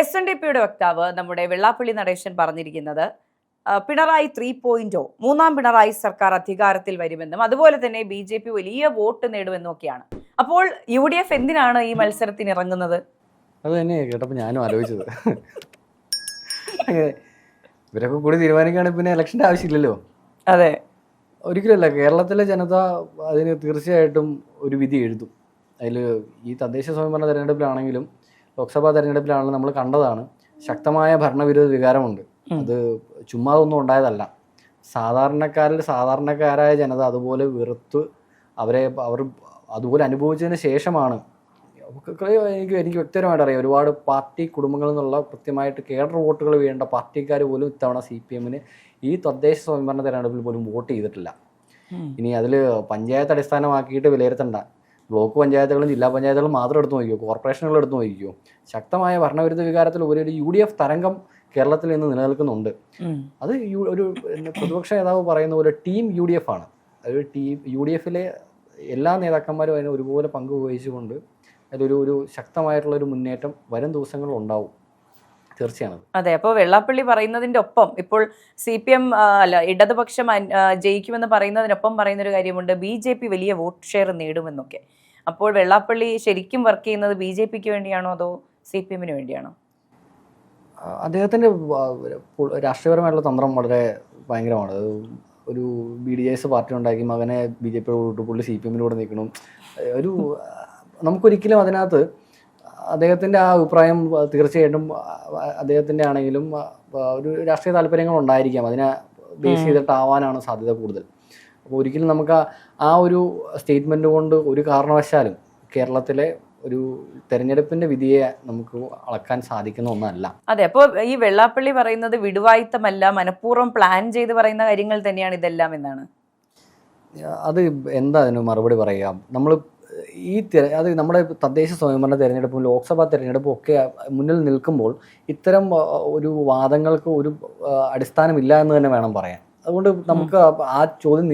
SNDPയുടെ വക്താവ് നമ്മുടെ വെള്ളാപ്പള്ളി നടേശൻ പറഞ്ഞിരിക്കുന്നത് പിണറായി 3.0 മൂന്നാം പിണറായി സർക്കാർ അധികാരത്തിൽ വരുമെന്നും അതുപോലെ തന്നെ BJP വലിയ വോട്ട് നേടുമെന്നും ഒക്കെയാണ്. അപ്പോൾ UDF എന്തിനാണ് ഈ മത്സരത്തിന് ഇറങ്ങുന്നത്? അത് തന്നെ കേട്ടപ്പോൾ ഞാനും ആലോചിച്ചത്. ഇവരൊക്കെ കൂടി തീരുമാനിക്കുകയാണെങ്കിൽ പിന്നെ ഇലക്ഷൻ്റെ ആവശ്യമില്ലല്ലോ. അതെ, ഒരിക്കലല്ല. കേരളത്തിലെ ജനത അതിന് തീർച്ചയായിട്ടും ഒരു വിധി എഴുതും. അതിൽ ഈ തദ്ദേശ സ്വയംഭരണ തെരഞ്ഞെടുപ്പിലാണെങ്കിലും ലോക്സഭാ തെരഞ്ഞെടുപ്പിലാണെങ്കിലും നമ്മൾ കണ്ടതാണ്, ശക്തമായ ഭരണവിരോധ വികാരമുണ്ട്. അത് ചുമ്മാതൊന്നും ഉണ്ടായതല്ല. സാധാരണക്കാരായ ജനത അതുപോലെ വെറുത്ത് അവർ അതുപോലെ അനുഭവിച്ചതിന് ശേഷമാണ്. എനിക്ക് വ്യക്തിപരമായിട്ട് അറിയാം, ഒരുപാട് പാർട്ടി കുടുംബങ്ങളിൽ നിന്നുള്ള കൃത്യമായിട്ട് കേഡർ വോട്ടുകൾ വേണ്ട പാർട്ടിക്കാർ പോലും ഇത്തവണ CPM-ന് ഈ തദ്ദേശ സ്വയംഭരണ തെരഞ്ഞെടുപ്പിൽ പോലും വോട്ട് ചെയ്തിട്ടില്ല. ഇനി അതിൽ പഞ്ചായത്ത് അടിസ്ഥാനമാക്കിയിട്ട് വിലയിരുത്തണ്ട. ബ്ലോക്ക് പഞ്ചായത്തുകളും ജില്ലാ പഞ്ചായത്തുകളും മാത്രം എടുത്തു നോക്കിയോ, കോർപ്പറേഷനുകൾ എടുത്തു നോക്കിയോ. ശക്തമായ ഭരണവിരുദ്ധ വികാരത്തിൽ ഒരു UDF തരംഗം കേരളത്തിൽ നിന്ന് നിലനിൽക്കുന്നുണ്ട്. അത് ഒരു പ്രതിപക്ഷ നേതാവ് പറയുന്ന പോലെ ടീം UDF ആണ്. അതൊരു UDF-ലെ എല്ലാ നേതാക്കന്മാരും അതിന് ഒരുപോലെ പങ്ക് വഹിച്ചുകൊണ്ട് അതിലൊരു ശക്തമായിട്ടുള്ളൊരു മുന്നേറ്റം വരും ദിവസങ്ങളിൽ ഉണ്ടാവും. തീർച്ചയാണ്. അതെ, അപ്പോൾ വെള്ളാപ്പള്ളി പറയുന്നതിൻ്റെ ഒപ്പം ഇപ്പോൾ CPM ഇടതുപക്ഷം ജയിക്കുമെന്ന് പറയുന്നതിനൊപ്പം പറയുന്നൊരു കാര്യമുണ്ട്, BJP വലിയ വോട്ട് ഷെയർ നേടുമെന്നൊക്കെ. അപ്പോൾ വെള്ളാപ്പള്ളി ശരിക്കും വർക്ക് ചെയ്യുന്നത് BJPക്ക് വേണ്ടിയാണോ അതോ CPM-ന് വേണ്ടിയാണോ? അദ്ദേഹത്തിൻ്റെ രാഷ്ട്രീയപരമായിട്ടുള്ള തന്ത്രം വളരെ ഭയങ്കരമാണ്. ഒരു BDS പാർട്ടി ഉണ്ടാക്കി മകനെ BJP-യോട് വിട്ടു, പുള്ളി CPM-ലൂടെ നിൽക്കണം. നമുക്കൊരിക്കലും അതിനകത്ത് അദ്ദേഹത്തിൻ്റെ ആ അഭിപ്രായം തീർച്ചയായിട്ടും അദ്ദേഹത്തിൻ്റെ ആണെങ്കിലും ഒരു രാഷ്ട്രീയ താല്പര്യങ്ങൾ ഉണ്ടായിരിക്കാം. അതിനെ ബേസ് ചെയ്തിട്ടാവാനാണ് സാധ്യത കൂടുതൽ. അപ്പോൾ ഒരിക്കലും നമുക്ക് ആ ഒരു സ്റ്റേറ്റ്മെൻറ്റ് കൊണ്ട് ഒരു കാരണവശാലും കേരളത്തിലെ ഒരു തെരഞ്ഞെടുപ്പിൻ്റെ വിധിയെ നമുക്ക് അളക്കാൻ സാധിക്കുന്ന ഒന്നല്ല. അതെ, അപ്പോൾ ഈ വെള്ളാപ്പള്ളി പറയുന്നത് വിടുവായുത്തമല്ല, മനഃപൂർവ്വം പ്ലാൻ ചെയ്ത് പറയുന്ന കാര്യങ്ങൾ തന്നെയാണ് ഇതെല്ലാം എന്നാണ്. അത് എന്താ അതിന് മറുപടി പറയുക? നമ്മൾ അത് നമ്മുടെ തദ്ദേശ സ്വയംഭരണ തെരഞ്ഞെടുപ്പും ലോക്സഭാ തെരഞ്ഞെടുപ്പും ഒക്കെ മുന്നിൽ നിൽക്കുമ്പോൾ ഇത്തരം ഒരു വാദങ്ങൾക്ക് ഒരു അടിസ്ഥാനമില്ല എന്ന് തന്നെ വേണം പറയാൻ. അതുകൊണ്ട് നമുക്ക് ആ ചോദ്യം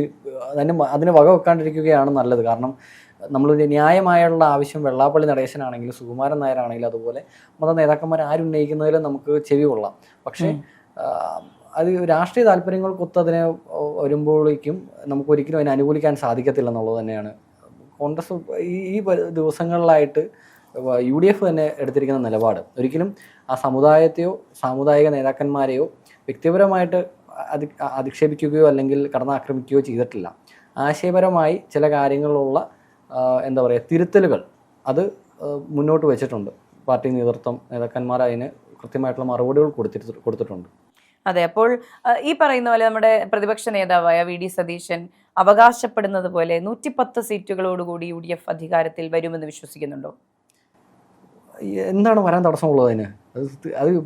അതിന് വക വെക്കാണ്ടിരിക്കുകയാണ് നല്ലത്. കാരണം നമ്മൾ ന്യായമായുള്ള ആവശ്യം വെള്ളാപ്പള്ളി നടേശനാണെങ്കിലും സുകുമാരൻ നായരാണെങ്കിലും അതുപോലെ മത നേതാക്കന്മാർ ആരുന്നയിക്കുന്നതിൽ നമുക്ക് ചെവി കൊള്ളാം. പക്ഷേ അത് രാഷ്ട്രീയ താല്പര്യങ്ങൾക്കൊത്ത് അതിനെ വരുമ്പോഴേക്കും നമുക്ക് ഒരിക്കലും അതിനെ അനുകൂലിക്കാൻ സാധിക്കത്തില്ല എന്നുള്ളത് തന്നെയാണ് കോൺഗ്രസ് ഈ ദിവസങ്ങളിലായിട്ട് UDF തന്നെ എടുത്തിരിക്കുന്ന നിലപാട്. ഒരിക്കലും ആ സമുദായത്തെയോ സാമുദായിക നേതാക്കന്മാരെയോ വ്യക്തിപരമായിട്ട് അധിക്ഷേപിക്കുകയോ അല്ലെങ്കിൽ കടന്നാക്രമിക്കുകയോ ചെയ്തിട്ടില്ല. ആശയപരമായി ചില കാര്യങ്ങളിലുള്ള എന്താ പറയുക തിരുത്തലുകൾ അത് മുന്നോട്ട് വെച്ചിട്ടുണ്ട്. പാർട്ടി നേതൃത്വം നേതാക്കന്മാർ അതിന് കൃത്യമായിട്ടുള്ള മറുപടികൾ കൊടുത്തിട്ടുണ്ട്. അതെ, അപ്പോൾ ഈ പറയുന്ന പോലെ നമ്മുടെ പ്രതിപക്ഷ നേതാവായ VD സതീശൻ അവകാശപ്പെടുന്നത് പോലെ 110 സീറ്റുകളോടുകൂടി UDF അധികാരത്തിൽ വരുമെന്ന് വിശ്വസിക്കുന്നുണ്ടോ? എന്താണ് വരാൻ തടസ്സമുള്ളതിന്?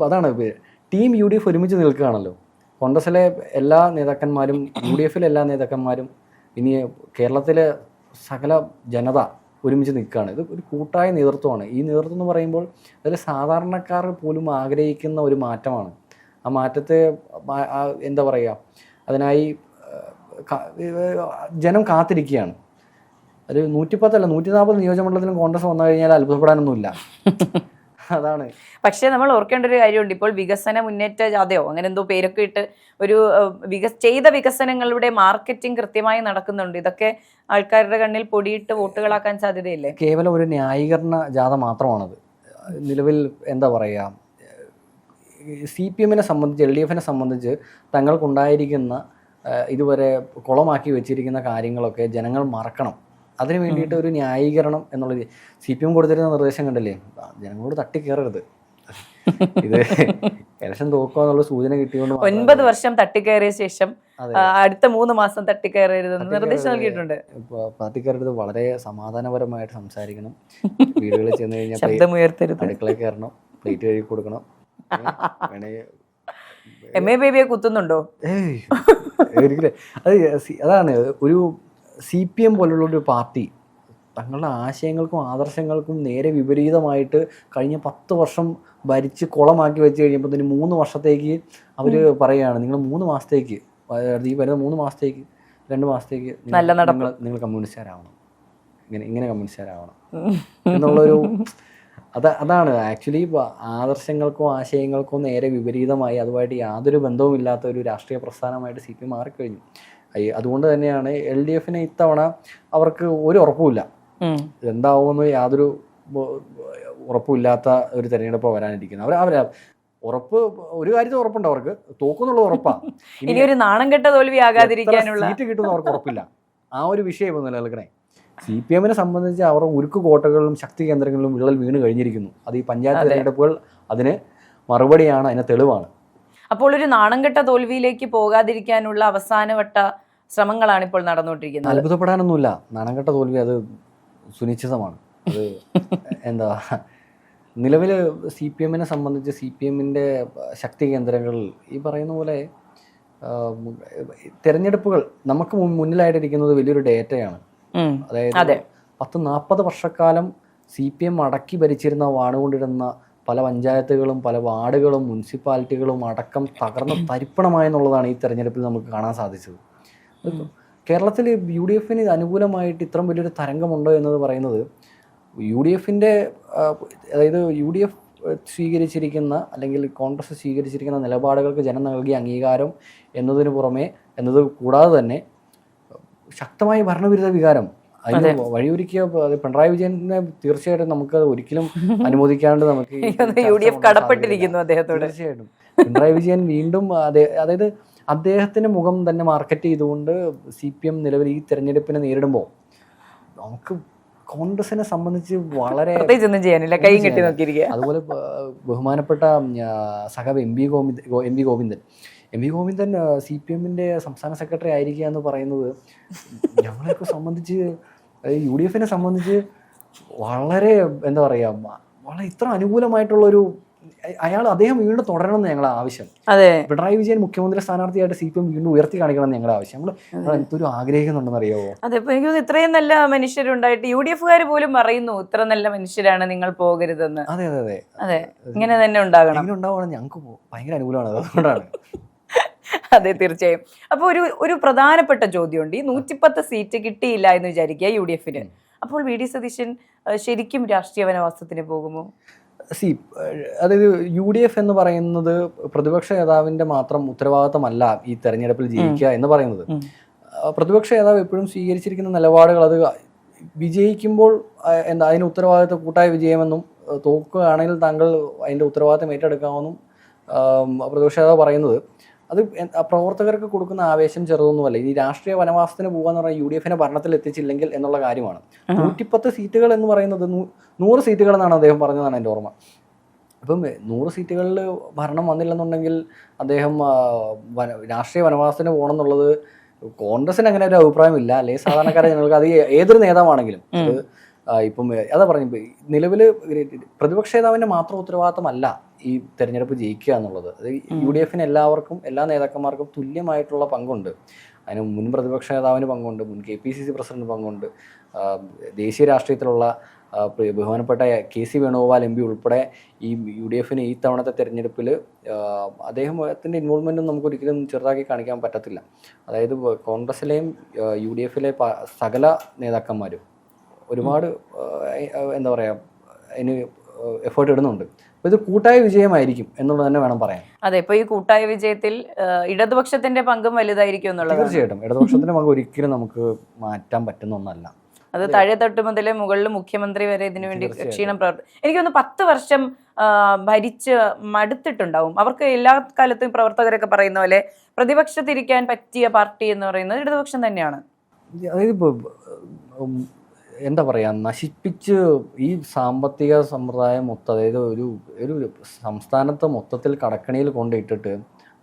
അതാണ് ടീം UDF ഒരുമിച്ച് നിൽക്കുകയാണല്ലോ. കോൺഗ്രസിലെ എല്ലാ നേതാക്കന്മാരും UDF-ലെ എല്ലാ നേതാക്കന്മാരും ഇനി കേരളത്തിലെ സകല ജനത ഒരുമിച്ച് നിൽക്കുകയാണ്. ഇത് ഒരു കൂട്ടായ നേതൃത്വമാണ്. ഈ നേതൃത്വം എന്ന് പറയുമ്പോൾ അതിൽ സാധാരണക്കാർ പോലും ആഗ്രഹിക്കുന്ന ഒരു മാറ്റമാണ്. ആ മാറ്റത്തെ എന്താ പറയുക, അതിനായി ജനം കാത്തിരിക്കുകയാണ്. ഒരു 110 അല്ല 140 നിയോജകമണ്ഡലത്തിലും കോൺഗ്രസ് വന്നു കഴിഞ്ഞാൽ അത്ഭുതപ്പെടാനൊന്നുമില്ല. അതാണ്. പക്ഷേ നമ്മൾ ഓർക്കേണ്ട ഒരു കാര്യമുണ്ട്, ഇപ്പോൾ വികസന മുന്നേറ്റ ജാഥയോ അങ്ങനെ എന്തോ പേരൊക്കെ ഇട്ട് ഒരു ചെയ്ത വികസനങ്ങളുടെ മാർക്കറ്റിംഗ് കൃത്യമായി നടക്കുന്നുണ്ട്. ഇതൊക്കെ ആൾക്കാരുടെ കണ്ണിൽ പൊടിയിട്ട് വോട്ടുകളാക്കാൻ സാധ്യതയില്ലേ? കേവലം ഒരു ന്യായീകരണ ജാഥ മാത്രമാണത്. നിലവിൽ എന്താ പറയുക, CPM-നെ സംബന്ധിച്ച് LDF-നെ സംബന്ധിച്ച് തങ്ങൾക്കുണ്ടായിരിക്കുന്ന ഇതുവരെ കുളമാക്കി വെച്ചിരിക്കുന്ന കാര്യങ്ങളൊക്കെ ജനങ്ങൾ മറക്കണം. അതിന് വേണ്ടിയിട്ട് ഒരു ന്യായീകരണം എന്നുള്ളത് CPM കൊടുത്തിരുന്ന നിർദ്ദേശം കണ്ടില്ലേ, ജനങ്ങളോട് തട്ടിക്കയറരുത്. ഇത് ഇലക്ഷൻ തോക്കുക എന്നുള്ള സൂചന കിട്ടിയോണ്ട് 9 വർഷം തട്ടിക്കയറിയ ശേഷം അടുത്ത 3 മാസം തട്ടിക്കയറരുതെന്ന് നിർദ്ദേശം നൽകിയിട്ടുണ്ട്. തട്ടിക്കയറരുത്, വളരെ സമാധാനപരമായിട്ട് സംസാരിക്കണം. വീടുകളിൽ ചെന്ന് കഴിഞ്ഞാൽ ശബ്ദമുയർത്തരുത്, അടുക്കളയിൽ കയറണം, പ്ലേറ്റ് കഴുകി കൊടുക്കണം. MA ബേബിയെ കുത്തുന്നുണ്ടോ? അതാണ് ഒരു CPM പോലുള്ളൊരു പാർട്ടി തങ്ങളുടെ ആശയങ്ങൾക്കും ആദർശങ്ങൾക്കും നേരെ വിപരീതമായിട്ട് കഴിഞ്ഞ 10 വർഷം ഭരിച്ച് കുളമാക്കി വെച്ച് കഴിഞ്ഞപ്പോൾ തന്നെ 3 വർഷത്തേക്ക് അവർ പറയുകയാണ്, നിങ്ങൾ 3 മാസത്തേക്ക് ഈ വരുന്ന 3 മാസത്തേക്ക് 2 മാസത്തേക്ക് നിങ്ങൾ കമ്മ്യൂണിസ്റ്റുകാരാവണം, ഇങ്ങനെ കമ്മ്യൂണിസ്റ്റുകാരാവണം എന്നുള്ളൊരു അതാണ് ആക്ച്വലി ആദർശങ്ങൾക്കോ ആശയങ്ങൾക്കോ നേരെ വിപരീതമായി അതുമായിട്ട് യാതൊരു ബന്ധവുമില്ലാത്ത ഒരു രാഷ്ട്രീയ പ്രസ്ഥാനമായിട്ട് CPM മാറിക്കഴിഞ്ഞു. അതുകൊണ്ട് തന്നെയാണ് LDFന് ഇത്തവണ അവർക്ക് ഒരു ഉറപ്പുമില്ല, എന്താവുമെന്ന് യാതൊരു ഉറപ്പുമില്ലാത്ത ഒരു തെരഞ്ഞെടുപ്പ് വരാനിരിക്കുന്നത്. അവർ ഉറപ്പ്, ഒരു കാര്യത്തിൽ ഉറപ്പുണ്ട്, അവർക്ക് തോക്കുന്നുള്ള ഉറപ്പാണ്. ഇനി ഒരു നാണം കെട്ട തോൽവി ആകാതിരിക്കാനുള്ള സീറ്റ് കിട്ടുന്ന അവർക്ക് ഉറപ്പില്ല. ആ ഒരു വിഷയം ഇപ്പോൾ നിലനിൽക്കണേ. CPMനെ സംബന്ധിച്ച് അവരുടെ ഉരുക്ക് കോട്ടകളിലും ശക്തി കേന്ദ്രങ്ങളിലും വിള്ളൽ വീണ് കഴിഞ്ഞിരിക്കുന്നു. അത് ഈ പഞ്ചായത്ത് തെരഞ്ഞെടുപ്പുകൾ അതിന് മറുപടിയാണ്, അതിന് തെളിവാണ്. അപ്പോൾ ഒരു നാണം കെട്ട തോൽവിയിലേക്ക് പോകാതിരിക്കാനുള്ള അവസാനവട്ട ശ്രമങ്ങളാണ് ഇപ്പോൾ നടന്നുകൊണ്ടിരിക്കുന്നത്. അത്ഭുതപ്പെടാനൊന്നുമില്ല. നാണം കെട്ട തോൽവി അത് സുനിശ്ചിതമാണ്. അത് എന്താ, നിലവിൽ CPMനെ സംബന്ധിച്ച് CPMന്റെ ശക്തി കേന്ദ്രങ്ങളിൽ ഈ പറയുന്ന പോലെ തെരഞ്ഞെടുപ്പുകൾ നമുക്ക് മുന്നിലായിട്ടിരിക്കുന്നത് വലിയൊരു ഡേറ്റയാണ്. അതായത് 10-40 വർഷക്കാലം CPM അടക്കി ഭരിച്ചിരുന്ന വാണുകൊണ്ടിരുന്ന പല പഞ്ചായത്തുകളും പല വാർഡുകളും മുനിസിപ്പാലിറ്റികളും അടക്കം തകർന്ന് തരിപ്പണമായെന്നുള്ളതാണ് ഈ തെരഞ്ഞെടുപ്പിൽ നമുക്ക് കാണാൻ സാധിച്ചത്. കേരളത്തിൽ UDFന് അനുകൂലമായിട്ട് ഇത്രയും വലിയൊരു തരംഗമുണ്ടോ എന്നത് പറയുന്നത് UDFന്റെ, അതായത് UDF സ്വീകരിച്ചിരിക്കുന്ന അല്ലെങ്കിൽ കോൺഗ്രസ് സ്വീകരിച്ചിരിക്കുന്ന നിലപാടുകൾക്ക് ജനം നൽകിയ അംഗീകാരം എന്നതിന് പുറമെ എന്നത് കൂടാതെ തന്നെ ശക്തമായ ഭരണവിരുദ്ധ വികാരം അതിന് വഴിയൊരുക്കിയ പിണറായി വിജയനെ തീർച്ചയായിട്ടും നമുക്ക് ഒരിക്കലും അനുമോദിക്കാണ്ട് നമുക്ക് UDF കടപ്പെട്ടിരിക്കുന്നു അദ്ദേഹത്തോട്. തീർച്ചയായിട്ടും പിണറായി വിജയൻ വീണ്ടും അതായത് അദ്ദേഹത്തിന്റെ മുഖം തന്നെ മാർക്കറ്റ് ചെയ്തുകൊണ്ട് CPM നിലവിൽ ഈ തെരഞ്ഞെടുപ്പിനെ നേരിടുമ്പോൾ നമുക്ക് കോൺഗ്രസിനെ സംബന്ധിച്ച് വളരെ ചെയ്യാനില്ല, കൈ കെട്ടി നോക്കിയിരിക്കുക. അതുപോലെ ബഹുമാനപ്പെട്ട സഖാവ് എം വി ഗോവിന്ദൻ CPMന്റെ സംസ്ഥാന സെക്രട്ടറി ആയിരിക്കുക എന്ന് പറയുന്നത് ഞങ്ങളെയൊക്കെ സംബന്ധിച്ച്, UDFനെ സംബന്ധിച്ച് വളരെ എന്താ പറയുക, വളരെ ഇത്ര അനുകൂലമായിട്ടുള്ളൊരു അദ്ദേഹം വീണ്ടും തുടരണമെന്ന് ഞങ്ങളുടെ ആവശ്യം. പിണറായി വിജയൻ മുഖ്യമന്ത്രി സ്ഥാനാർത്ഥിയായിട്ട് CPM വീണ്ടും ഉയർത്തി കാണിക്കണം ഞങ്ങളുടെ ആവശ്യം. നമ്മൾ എന്തൊരു ആഗ്രഹിക്കുന്നുണ്ടെന്ന് അറിയാവോ? അതെ, ഇപ്പൊ എനിക്ക് ഇത്രയും നല്ല മനുഷ്യരുണ്ടായിട്ട് UDFകാർ പോലും പറയുന്നു ഇത്ര നല്ല മനുഷ്യരാണ്, നിങ്ങൾ പോകരുതെന്ന്. അതെ അതെ അതെ അതെ, ഇങ്ങനെ തന്നെ ഉണ്ടാകണം. ഇങ്ങനെ ഉണ്ടാവുകയാണ് ഞങ്ങൾക്ക് ഭയങ്കര അനുകൂലമാണ്, അതുകൊണ്ടാണ്. അതെ, തീർച്ചയായും. അപ്പൊ ഒരു പ്രധാനപ്പെട്ട ചോദ്യമുണ്ട്. ഈ 110 സീറ്റ് കിട്ടിയില്ല എന്ന് വിചാരിക്കുക UDFന്, അപ്പോൾ VD സതീശൻ ശരിക്കും രാഷ്ട്രീയ വനവാസത്തിന് പോകുമോ? അതായത് UDF എന്ന് പറയുന്നത് പ്രതിപക്ഷ നേതാവിന്റെ മാത്രം ഉത്തരവാദിത്തമല്ല ഈ തെരഞ്ഞെടുപ്പിൽ ജയിക്കുക എന്ന് പറയുന്നത്. പ്രതിപക്ഷ നേതാവ് എപ്പോഴും സ്വീകരിച്ചിരിക്കുന്ന നിലപാടുകൾ അത് വിജയിക്കുമ്പോൾ അതിന് ഉത്തരവാദിത്തം കൂട്ടായ വിജയമെന്നും തോക്കുകയാണെങ്കിൽ താങ്കൾ അതിന്റെ ഉത്തരവാദിത്തം ഏറ്റെടുക്കാമെന്നും പ്രതിപക്ഷ നേതാവ് പറയുന്നത്. അത് പ്രവർത്തകർക്ക് കൊടുക്കുന്ന ആവേശം ചെറുതൊന്നുമല്ല. ഈ രാഷ്ട്രീയ വനവാസത്തിന് പോകാന്ന് പറഞ്ഞാൽ UDFനെ ഭരണത്തിൽ എത്തിച്ചില്ലെങ്കിൽ എന്നുള്ള കാര്യമാണ്. 110 സീറ്റുകൾ എന്ന് പറയുന്നത് 100 സീറ്റുകൾ എന്നാണ് അദ്ദേഹം പറഞ്ഞതാണ് എൻ്റെ ഓർമ്മ. അപ്പം 100 സീറ്റുകളിൽ ഭരണം വന്നില്ലെന്നുണ്ടെങ്കിൽ അദ്ദേഹം രാഷ്ട്രീയ വനവാസത്തിന് പോകണം എന്നുള്ളത് കോൺഗ്രസിന് അങ്ങനെ ഒരു അഭിപ്രായമില്ല. അല്ലെങ്കിൽ സാധാരണക്കാരെ ജനങ്ങൾക്ക് അത് ഏതൊരു നേതാവാണെങ്കിലും ഇപ്പം അതാ പറഞ്ഞു, നിലവിൽ പ്രതിപക്ഷ നേതാവിൻ്റെ മാത്രം ഉത്തരവാദിത്തമല്ല ഈ തെരഞ്ഞെടുപ്പ് ജയിക്കുക എന്നുള്ളത്. അത് UDFന് എല്ലാവർക്കും, എല്ലാ നേതാക്കന്മാർക്കും തുല്യമായിട്ടുള്ള പങ്കുണ്ട്. അതിന് മുൻ പ്രതിപക്ഷ നേതാവിന് പങ്കുണ്ട്, മുൻ KPCC പ്രസിഡന്റ് പങ്കുണ്ട്, ദേശീയ രാഷ്ട്രീയത്തിലുള്ള ബഹുമാനപ്പെട്ട KC വേണുഗോപാൽ MP ഉൾപ്പെടെ ഈ UDFന് ഈ തവണത്തെ തെരഞ്ഞെടുപ്പിൽ അദ്ദേഹത്തിൻ്റെ ഇൻവോൾവ്മെൻറ്റും നമുക്ക് ഒരിക്കലും ചെറുതാക്കി കാണിക്കാൻ പറ്റത്തില്ല. അതായത് കോൺഗ്രസിലെയും UDFലെ സകല നേതാക്കന്മാരും ഒരുപാട് എന്താ പറയുക അതിന് എഫേർട്ട് ഇടുന്നുണ്ട്. അപ്പോൾ ഇത് കൂട്ടായ വിജയമായിരിക്കും എന്നുള്ളത് തന്നെ വേണം പറയാൻ. അതെ, ഇപ്പോൾ ഈ കൂട്ടായ വിജയത്തിൽ ഇടതുപക്ഷത്തിന്റെ പങ്കും വലുതായിരിക്കും എന്നുള്ളത്. തീർച്ചയായിട്ടും ഇടതുപക്ഷത്തിന്റെ പങ്ക് ഒരിക്കലും നമുക്ക് മാറ്റാൻ പറ്റുന്ന ഒന്നല്ല. അത് താഴെ തൊട്ട് മുതലേ മുകളിൽ മുഖ്യമന്ത്രി വരെ ഇതിനു വേണ്ടി ക്ഷീണം എനിക്ക് തോന്നുന്നു 10 വർഷം ഭരിച്ച് മടുത്തിട്ടുണ്ടാവും. അവർക്ക് എല്ലാ കാലത്തും പ്രവർത്തകരൊക്കെ പറയുന്ന പോലെ പ്രതിപക്ഷത്തിരിക്കാൻ പറ്റിയ പാർട്ടി എന്ന് പറയുന്നത് ഇടതുപക്ഷം തന്നെയാണ്. അതായത് ഇപ്പോൾ എന്താ പറയുക, നശിപ്പിച്ച് ഈ സാമ്പത്തിക സമ്പ്രദായം മൊത്തം, അതായത് ഒരു സംസ്ഥാനത്ത് മൊത്തത്തിൽ കടക്കണിയിൽ കൊണ്ടിട്ടിട്ട്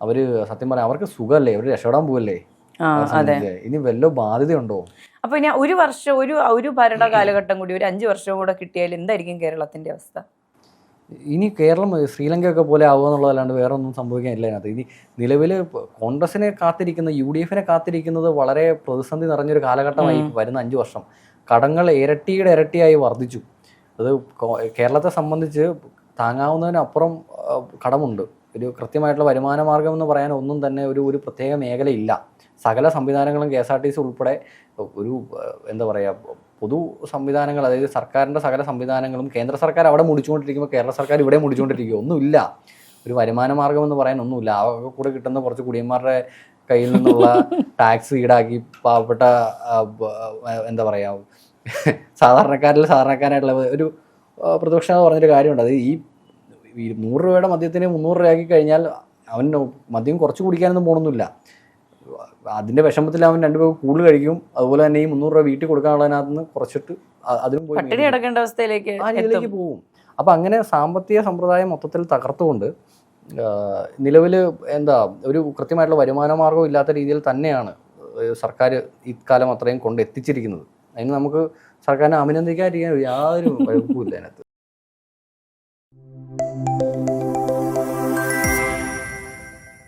അവർ സത്യം പറയാം അവർക്ക് സുഖമല്ലേ, അവർ രക്ഷപ്പെടാൻ പോവല്ലേ, ഇനി വല്ല ബാധ്യതയുണ്ടോ? അപ്പൊ ഇനി ഒരു വർഷം ഒരു ഭരണ കാലഘട്ടം കൂടി, ഒരു 5 വർഷവും കൂടെ കിട്ടിയാൽ എന്തായിരിക്കും കേരളത്തിന്റെ അവസ്ഥ? ഇനി കേരളം ശ്രീലങ്കയൊക്കെ പോലെ ആവുക എന്നുള്ളതല്ലാണ്ട് വേറെ ഒന്നും സംഭവിക്കാനില്ല അതിനകത്ത്. ഇനി നിലവിൽ കോൺഗ്രസിനെ കാത്തിരിക്കുന്ന UDFനെ കാത്തിരിക്കുന്നത് വളരെ പ്രതിസന്ധി നിറഞ്ഞൊരു കാലഘട്ടമായി വരുന്ന 5 വർഷം. കടങ്ങൾ ഇരട്ടിയായി വർദ്ധിച്ചു. അത് കേരളത്തെ സംബന്ധിച്ച് താങ്ങാവുന്നതിനപ്പുറം കടമുണ്ട്. ഒരു കൃത്യമായിട്ടുള്ള വരുമാന മാർഗം എന്ന് പറയാൻ ഒന്നും തന്നെ ഒരു പ്രത്യേക മേഖലയില്ല. സകല സംവിധാനങ്ങളും KSRTC ഉൾപ്പെടെ ഒരു എന്താ പറയുക പൊതു സംവിധാനങ്ങൾ, അതായത് സർക്കാരിൻ്റെ സകല സംവിധാനങ്ങളും കേന്ദ്ര സർക്കാർ അവിടെ മുടിച്ചുകൊണ്ടിരിക്കുമ്പോൾ കേരള സർക്കാർ ഇവിടെ മുടിച്ചുകൊണ്ടിരിക്കുക, ഒന്നുമില്ല. ഒരു വരുമാന മാർഗം എന്ന് പറയാൻ ഒന്നുമില്ല. ആ കൂടെ കിട്ടുന്ന കുറച്ച് കുടിയന്മാരുടെ കയ്യിൽ നിന്നുള്ള ടാക്സ് ഈടാക്കി പാവപ്പെട്ട എന്താ പറയുക, സാധാരണക്കാരായിട്ടുള്ള ഒരു പ്രതിപക്ഷം എന്ന് പറഞ്ഞൊരു കാര്യമുണ്ട്. അത് ഈ 100 രൂപയുടെ മദ്യത്തിന് 300 രൂപയാക്കി കഴിഞ്ഞാൽ അവൻ മദ്യം കുറച്ച് കുടിക്കാനൊന്നും പോകണമെന്നില്ല. അതിൻ്റെ വിഷമത്തിൽ അവൻ 2 രൂപ കൂടുതൽ കഴിക്കും. അതുപോലെ തന്നെ ഈ 300 രൂപ വീട്ടിൽ കൊടുക്കാനുള്ളതിനകത്ത് നിന്ന് കുറച്ചിട്ട് അതിനും പോയി അടക്കേണ്ട അവസ്ഥയിലേക്ക് അതിലേക്ക് പോകും. അപ്പം അങ്ങനെ സാമ്പത്തിക സമ്പ്രദായം മൊത്തത്തിൽ തകർത്തുകൊണ്ട് നിലവിൽ എന്താ ഒരു കൃത്യമായിട്ടുള്ള വരുമാന മാർഗ്ഗം ഇല്ലാത്ത രീതിയിൽ തന്നെയാണ് സർക്കാർ ഇക്കാലം അത്രയും കൊണ്ട് എത്തിച്ചിരിക്കുന്നത്. അതിന് നമുക്ക് സർക്കാരിനെ അഭിനന്ദിക്കാതിരിക്കാൻ യാതൊരു കുഴപ്പമില്ല അതിനകത്ത്.